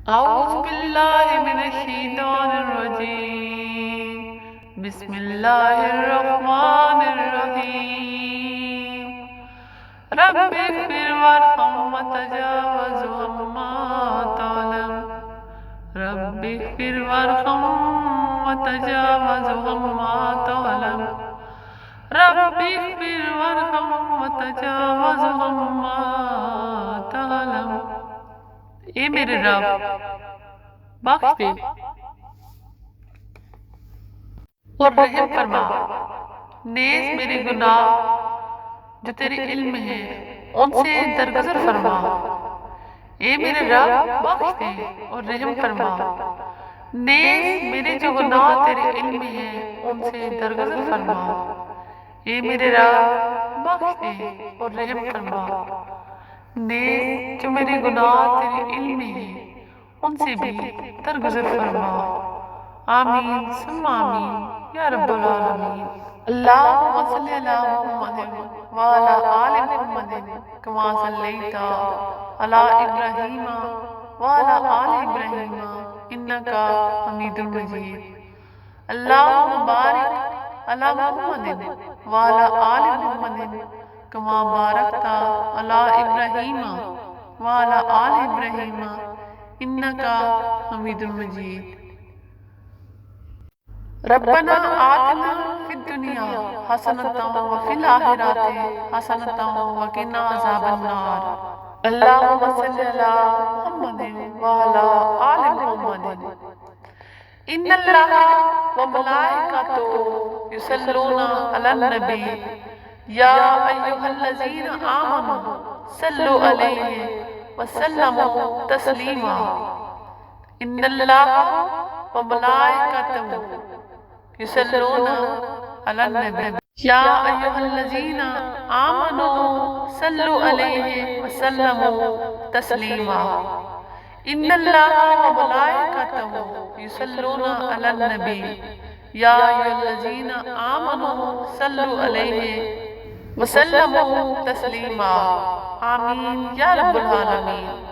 أعوذ بالله من الشيطان الرجيم. بسم الله الرحمن الرحيم. رب اغفر وارحم وتجاوز عما تعلم. رب اغفر وارحم وتجاوز عما تعلم. رب اغفر وارحم وتجاوز عما تعلم. اے میرے رب بخش دے اور رحم فرما، نیز میرے گناہ جو تیرے علم میں ہیں ان سے درگزر فرما۔ اے میرے رب بخش دے اور رحم فرما، نیز میرے جو گناہ تیرے علم میں ہیں ان سے درگزر فرما۔ اے میرے رب بخش دے اور رحم فرما، نیز جو میرے گناہ تیرے علم میں ہیں ان سے بھی درگزر فرما۔ آمین ثم آمین یا رب العالمین۔ اللہم صلی علی محمد وعلی آل محمد کما صلیت علی ابراہیم وعلی آل ابراہیم انکا حمید مجید۔ اللہم بارک علی محمد وعلی آل محمد کما بارکت علی ابراہیم وعلی آل ابراہیم انکا حمید مجید۔ ربنا آتنا فی الدنیا حسنۃ وفی الآخرۃ حسنۃ وقنا عذاب النار۔ اللہم صلی علی محمد وعلی آل محمد۔ ان اللہ وملائکتہ یصلون علی النبی یا ایھا الذین آمنوا صلوا علیہ وسلموا تسلیما۔ ان اللہ وملائکتہ یصلون علی النبی یا ایھا الذین آمنوا صلوا علیہ وسلموا تسلیما۔ ان اللہ وملائکتہ یصلون علی النبی یا ایھا الذین آمنوا صلوا علیہ وسلموا تسلیما۔ آمین یا رب العالمین۔